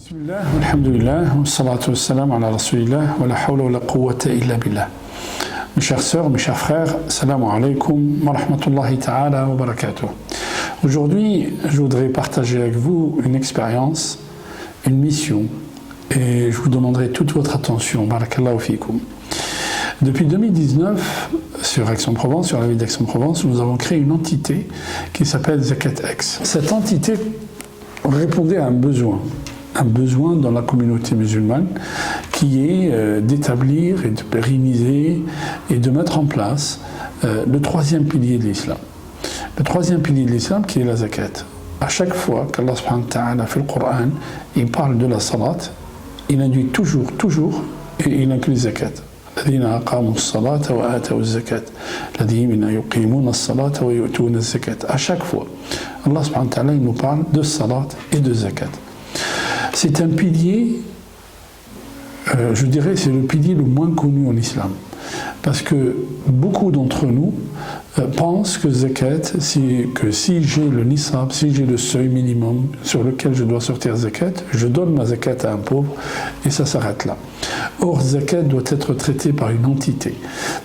Bismillah, alhamdulillah, wa salatu wa salam ala rasulillah, wa la hawla wa la quwwata illa billah. Mes chères sœurs, mes chers frères, salam alaikum wa rahmatullahi ta'ala wa barakatuh. Aujourd'hui, je voudrais partager avec vous une expérience, une mission, et je vous demanderai toute votre attention. Barakallahu fikum. Depuis 2019, sur Aix-en-Provence, sur la ville d'Aix-en-Provence, nous avons créé une entité qui s'appelle ZakatX. Cette entité répondait à un besoin dans la communauté musulmane qui est d'établir et de pérenniser et de mettre en place le troisième pilier de l'islam. Le troisième pilier de l'islam qui est la zakat. À chaque fois qu'Allah subhanahu wa ta'ala fait le Coran, il parle de la salat, il induit toujours, et il inclut la zakat. الذين أقاموا الصلاة وآتوا الزكاة الذين يقيمون الصلاة ويؤتون الزكاة. À chaque fois, Allah subhanahu wa ta'ala nous parle de salat et de zakat. C'est un pilier, je dirais, c'est le pilier le moins connu en islam. Parce que beaucoup d'entre nous pensent que zakat, que si j'ai le nisab, si j'ai le seuil minimum sur lequel je dois sortir zakat, je donne ma zakat à un pauvre et ça s'arrête là. Or, zakat doit être traité par une entité.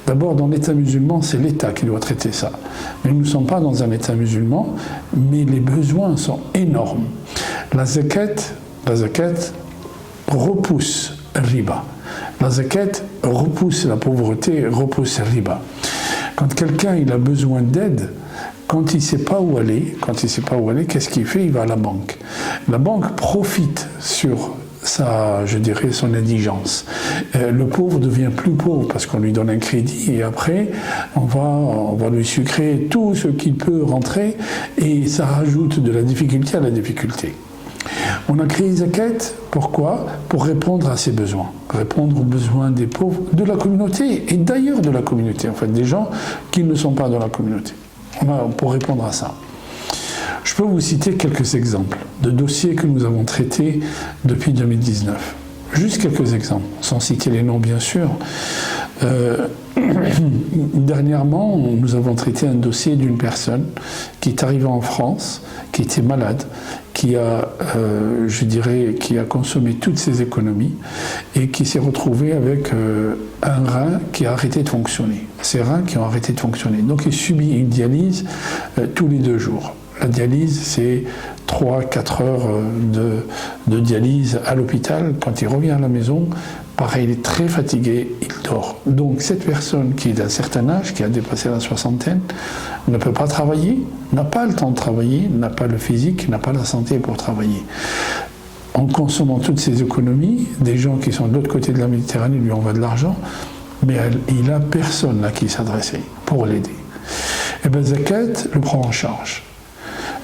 D'abord, dans l'État musulman, c'est l'État qui doit traiter ça. Mais nous ne sommes pas dans un État musulman, mais les besoins sont énormes. La zakat repousse riba. La zakat repousse la pauvreté, repousse le riba. Quand quelqu'un il a besoin d'aide, quand il ne sait pas où aller, qu'est-ce qu'il fait? Il va à la banque. La banque profite sur son indigence. Le pauvre devient plus pauvre parce qu'on lui donne un crédit et après on va lui sucrer tout ce qu'il peut rentrer et ça rajoute de la difficulté à la difficulté. On a créé Zakat, pourquoi? Pour répondre à ces besoins, répondre aux besoins des pauvres de la communauté et d'ailleurs de la communauté, en fait, des gens qui ne sont pas dans la communauté. Pour répondre à ça. Je peux vous citer quelques exemples de dossiers que nous avons traités depuis 2019. Juste quelques exemples, sans citer les noms bien sûr. Dernièrement, nous avons traité un dossier d'une personne qui est arrivée en France, qui était malade, qui a consommé toutes ses économies et qui s'est retrouvé avec un rein qui a arrêté de fonctionner. Ces reins qui ont arrêté de fonctionner. Donc il subit une dialyse tous les 2 jours. La dialyse, c'est 3-4 heures de dialyse à l'hôpital. Quand il revient à la maison, pareil, il est très fatigué, il dort. Donc cette personne qui est d'un certain âge, qui a dépassé la soixantaine, ne peut pas travailler, n'a pas le temps de travailler, n'a pas le physique, n'a pas la santé pour travailler. En consommant toutes ses économies, des gens qui sont de l'autre côté de la Méditerranée lui envoient de l'argent, mais il n'a personne à qui s'adresser pour l'aider. Et bien Zakat le prend en charge.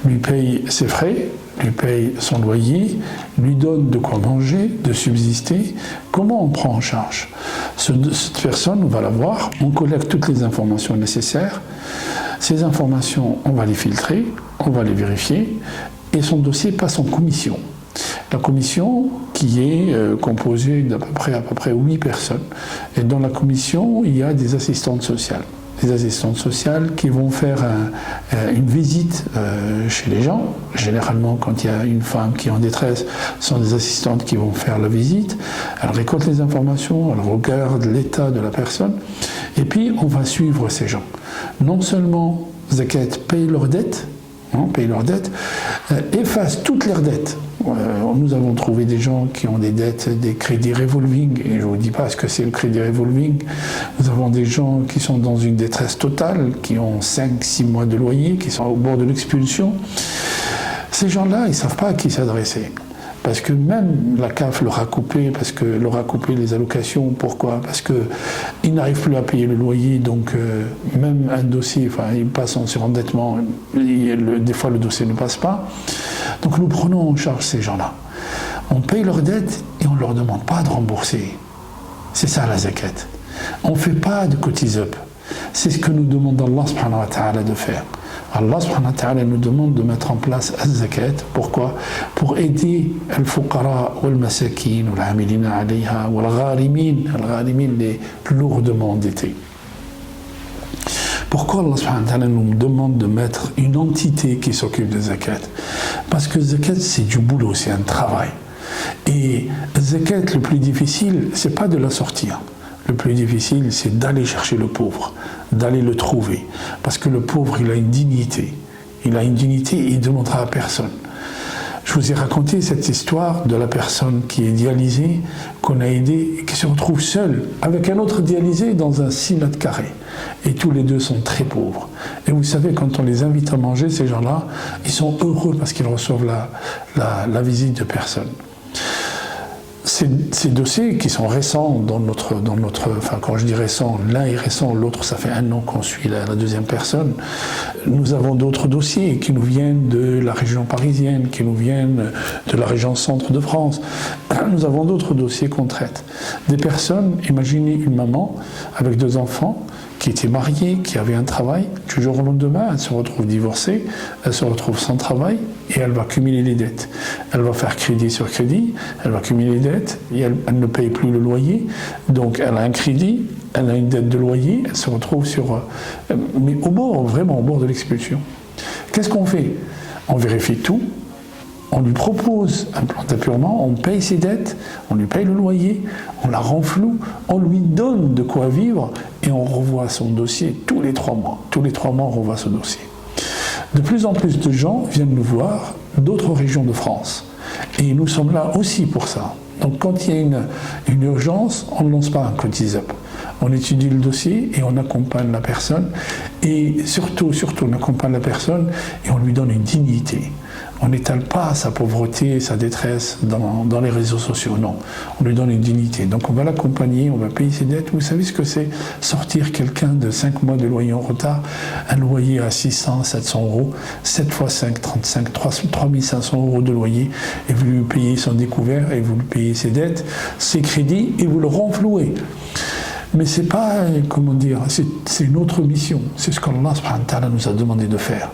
Lui paye ses frais, lui paye son loyer, lui donne de quoi manger, de subsister. Comment on prend en charge? Cette personne, on va la voir, on collecte toutes les informations nécessaires. Ces informations, on va les filtrer, on va les vérifier, et son dossier passe en commission. La commission qui est composée d'à peu près 8 personnes. Et dans la commission, il y a des assistantes sociales. Des assistantes sociales qui vont faire une visite chez les gens. Généralement, quand il y a une femme qui est en détresse, ce sont des assistantes qui vont faire la visite. Elles récoltent les informations, elles regardent l'état de la personne. Et puis, on va suivre ces gens. Non seulement Zakat paye leurs dettes, efface toutes leurs dettes. Nous avons trouvé des gens qui ont des dettes, des crédits revolving, et je ne vous dis pas ce que c'est le crédit revolving. Nous avons des gens qui sont dans une détresse totale, qui ont 5-6 mois de loyer, qui sont au bord de l'expulsion. Ces gens-là, ils ne savent pas à qui s'adresser. Parce que même la CAF leur a coupé les allocations. Pourquoi? Parce qu'ils n'arrivent plus à payer le loyer, donc même un dossier, ils passent en surendettement, des fois le dossier ne passe pas. Donc nous prenons en charge ces gens-là. On paye leurs dettes et on ne leur demande pas de rembourser. C'est ça la zakat. On ne fait pas de cotize-up. C'est ce que nous demande Allah subhanahu wa ta'ala de faire. Allah subhanahu wa ta'ala nous demande de mettre en place az-zakat. Pourquoi? Pour aider al-fuqara wal-masakin, wal-amilina alayha, wal-gharimin, les lourdement endettés. Pourquoi Allah subhanahu wa ta'ala nous demande de mettre une entité qui s'occupe de zakat? Parce que zakat, c'est du boulot, c'est un travail. Et zakat, le plus difficile, c'est pas de la sortir. Le plus difficile, c'est d'aller chercher le pauvre, d'aller le trouver. Parce que le pauvre, il a une dignité. Il a une dignité et il ne demandera à personne. Je vous ai raconté cette histoire de la personne qui est dialysée, qu'on a aidée et qui se retrouve seule avec un autre dialysé dans un 6 mètres carrés. Et tous les deux sont très pauvres. Et vous savez, quand on les invite à manger, ces gens-là, ils sont heureux parce qu'ils reçoivent la visite de personne. Ces dossiers qui sont récents dans notre, enfin quand je dis récent, l'un est récent, l'autre ça fait 1 an qu'on suit la deuxième personne. Nous avons d'autres dossiers qui nous viennent de la région parisienne, qui nous viennent de la région centre de France. Nous avons d'autres dossiers qu'on traite. Des personnes, imaginez une maman avec 2 enfants, qui était mariée, qui avait un travail, du jour au lendemain, elle se retrouve divorcée, elle se retrouve sans travail et elle va cumuler les dettes. Elle va faire crédit sur crédit, elle va cumuler les dettes et elle ne paye plus le loyer. Donc elle a un crédit, elle a une dette de loyer, elle se retrouve mais au bord, vraiment au bord de l'expulsion. Qu'est-ce qu'on fait? On vérifie tout. On lui propose un plan d'apurement, on paye ses dettes, on lui paye le loyer, on la renfloue, on lui donne de quoi vivre et on revoit son dossier tous les 3 mois. Tous les 3 mois, on revoit ce dossier. De plus en plus de gens viennent nous voir d'autres régions de France. Et nous sommes là aussi pour ça. Donc quand il y a une urgence, on ne lance pas un code ISAP. On étudie le dossier et on accompagne la personne. Et surtout, on accompagne la personne et on lui donne une dignité. On n'étale pas sa pauvreté, sa détresse dans les réseaux sociaux, non. On lui donne une dignité. Donc on va l'accompagner, on va payer ses dettes. Vous savez ce que c'est? Sortir quelqu'un de 5 mois de loyer en retard, un loyer à 600, 700 euros, 7 x 5, 35, 3500 euros de loyer, et vous lui payez son découvert, et vous lui payez ses dettes, ses crédits, et vous le renflouez. Mais c'est pas, comment dire, c'est une autre mission. C'est ce qu'Allah subhanahu wa ta'ala nous a demandé de faire.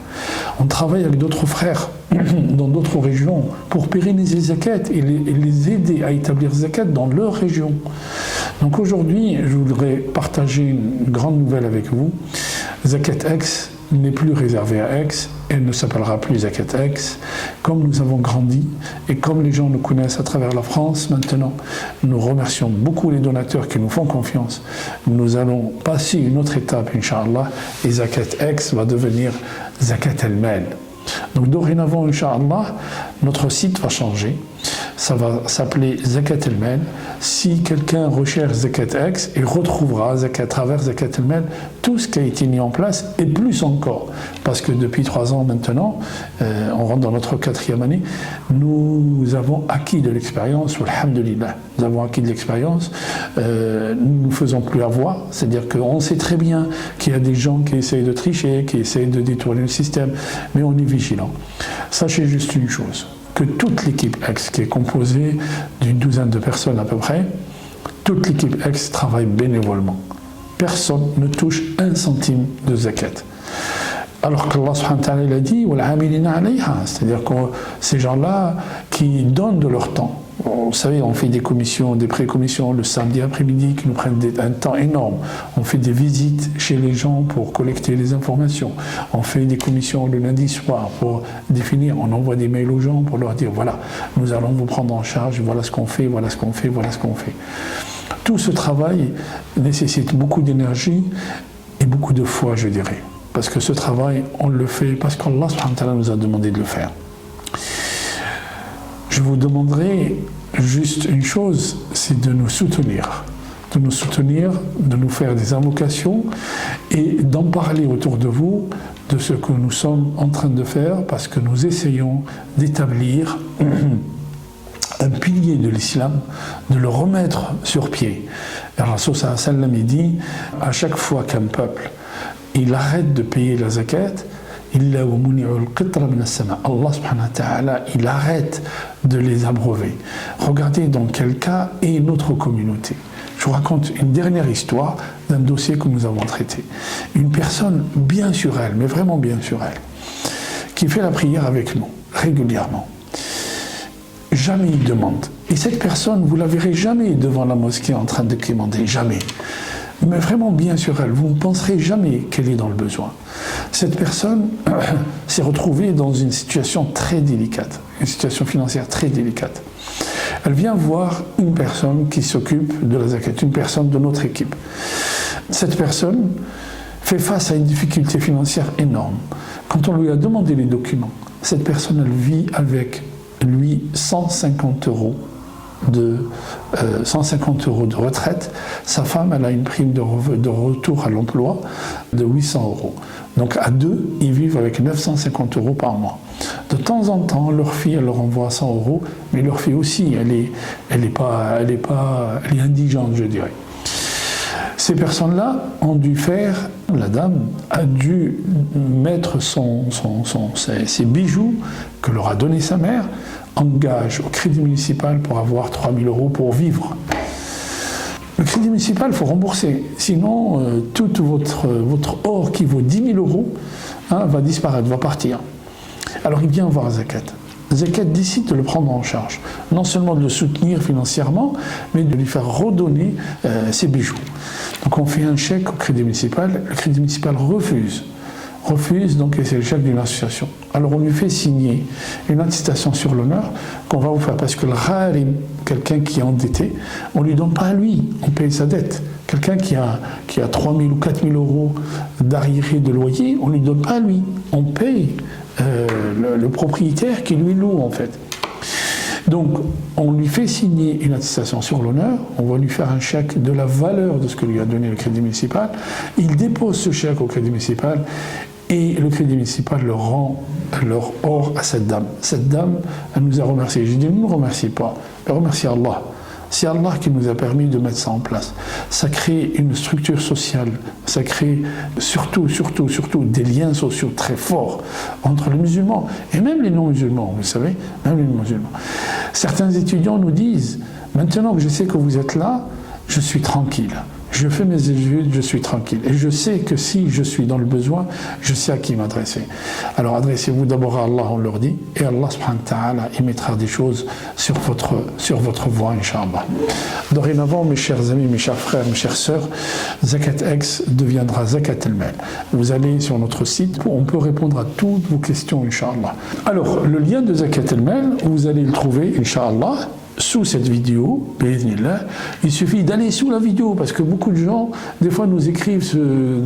On travaille avec d'autres frères dans d'autres régions pour pérenniser zakat et les aider à établir zakat dans leur région. Donc aujourd'hui, je voudrais partager une grande nouvelle avec vous. Zakat X n'est plus réservée à Aix, elle ne s'appellera plus Zakat Aix. Comme nous avons grandi et comme les gens nous connaissent à travers la France maintenant, nous remercions beaucoup les donateurs qui nous font confiance. Nous allons passer une autre étape, Inch'Allah, et Zakat Aix va devenir Zakat El-Mal. Donc dorénavant, Inch'Allah, notre site va changer. Ça va s'appeler Zakat El-Mal. Si quelqu'un recherche Zakat X, il retrouvera à travers Zakat El-Mal tout ce qui a été mis en place et plus encore. Parce que depuis 3 ans maintenant, on rentre dans notre 4e année, nous avons acquis de l'expérience, alhamdulillah. Nous avons acquis de l'expérience, nous ne faisons plus avoir, c'est-à-dire qu'on sait très bien qu'il y a des gens qui essayent de tricher, qui essayent de détourner le système, mais on est vigilant. Sachez juste une chose, que toute l'équipe X, qui est composée d'une 12aine de personnes à peu près, toute l'équipe X travaille bénévolement. Personne ne touche 1 centime de zakat. Alors que Allah subhanahu wa ta'ala il a dit c'est-à-dire que ces gens-là qui donnent de leur temps. Vous savez, on fait des commissions, des pré-commissions le samedi après-midi qui nous prennent un temps énorme. On fait des visites chez les gens pour collecter les informations. On fait des commissions le lundi soir pour définir. On envoie des mails aux gens pour leur dire voilà, nous allons vous prendre en charge, voilà ce qu'on fait, voilà ce qu'on fait, voilà ce qu'on fait. Tout ce travail nécessite beaucoup d'énergie et beaucoup de foi, je dirais. Parce que ce travail, on le fait parce qu'Allah subhanahu wa ta'ala nous a demandé de le faire. Je vous demanderai juste une chose, c'est de nous soutenir, de nous faire des invocations et d'en parler autour de vous de ce que nous sommes en train de faire parce que nous essayons d'établir un pilier de l'islam, de le remettre sur pied. Et Rasul sallallahu alayhi wa sallam dit, à chaque fois qu'un peuple il arrête de payer la zakat, Allah subhanahu wa ta'ala, il arrête de les abreuver. Regardez dans quel cas est notre communauté. Je vous raconte une dernière histoire d'un dossier que nous avons traité. Une personne bien sur elle, mais vraiment bien sur elle, qui fait la prière avec nous, régulièrement. Jamais il demande. Et cette personne, vous ne la verrez jamais devant la mosquée en train de quémander, jamais. mais vraiment bien sur elle. Vous ne penserez jamais qu'elle est dans le besoin. Cette personne s'est retrouvée dans une situation très délicate, une situation financière très délicate. Elle vient voir une personne qui s'occupe de la zakat, une personne de notre équipe. Cette personne fait face à une difficulté financière énorme. Quand on lui a demandé les documents, cette personne, elle vit avec lui 150 euros de retraite. Sa femme, elle a une prime de retour à l'emploi de 800 euros. Donc à deux, ils vivent avec 950 euros par mois. De temps en temps, leur fille, elle leur envoie 100 euros, mais leur fille aussi, elle est indigente, je dirais. Ces personnes-là ont dû faire, la dame a dû mettre ses bijoux que leur a donné sa mère en gage au crédit municipal pour avoir 3 000 euros pour vivre. Le crédit municipal, il faut rembourser. Sinon, tout votre or qui vaut 10 000 euros va disparaître, va partir. Alors il vient voir Zakat. Zakat décide de le prendre en charge. Non seulement de le soutenir financièrement, mais de lui faire redonner ses bijoux. Donc on fait un chèque au crédit municipal. Le crédit municipal refuse, donc c'est le chèque d'une association. Alors on lui fait signer une attestation sur l'honneur qu'on va vous faire, parce que le gharim, quelqu'un qui est endetté, on ne lui donne pas à lui, on paye sa dette. Quelqu'un qui a 3 000 ou 4 000 euros d'arriéré de loyer, on ne lui donne pas à lui, on paye le propriétaire qui lui loue en fait. Donc, on lui fait signer une attestation sur l'honneur, on va lui faire un chèque de la valeur de ce que lui a donné le crédit municipal. Il dépose ce chèque au crédit municipal et le crédit municipal leur rend leur or à cette dame. Cette dame, elle nous a remerciés. J'ai dit, ne nous remercie pas, mais remercie Allah. C'est Allah qui nous a permis de mettre ça en place. Ça crée une structure sociale, ça crée surtout des liens sociaux très forts entre les musulmans et même les non-musulmans, vous savez, même les non-musulmans. Certains étudiants nous disent, maintenant que je sais que vous êtes là, je suis tranquille. Je fais mes études, je suis tranquille. Et je sais que si je suis dans le besoin, je sais à qui m'adresser. Alors adressez-vous d'abord à Allah, on leur dit, et Allah subhanahu wa ta'ala, il mettra des choses sur votre voie, Inch'Allah. Dorénavant, mes chers amis, mes chers frères, mes chères sœurs, Zakat X deviendra Zakat al-Mal. Vous allez sur notre site, on peut répondre à toutes vos questions, Inch'Allah. Alors, le lien de Zakat al-Mal, vous allez le trouver, Inch'Allah, sous cette vidéo, il suffit d'aller sous la vidéo, parce que beaucoup de gens, des fois, nous écrivent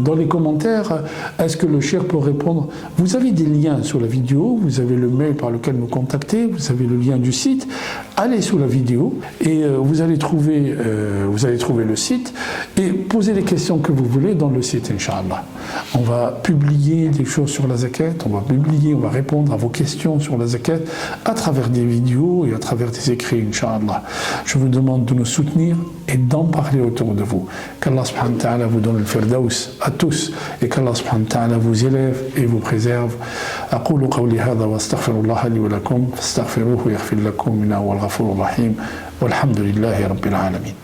dans les commentaires, est-ce que le cheikh peut répondre? Vous avez des liens sous la vidéo, vous avez le mail par lequel nous contacter, vous avez le lien du site, allez sous la vidéo et vous allez trouver le site et posez les questions que vous voulez dans le site, Inch'Allah. On va publier des choses sur la zakat, on va répondre à vos questions sur la zakat à travers des vidéos et à travers des écrits, Inch'Allah. Je vous demande de nous soutenir et d'en parler autour de vous. Qu'Allah subhanahu wa ta'ala vous donne le firdaus à tous et qu'Allah subhanahu wa ta'ala vous élève et vous préserve. أقول قولي هذا واستغفر الله لي ولكم فاستغفروه يغفر لكم إنه هو الغفور الرحيم والحمد لله رب العالمين.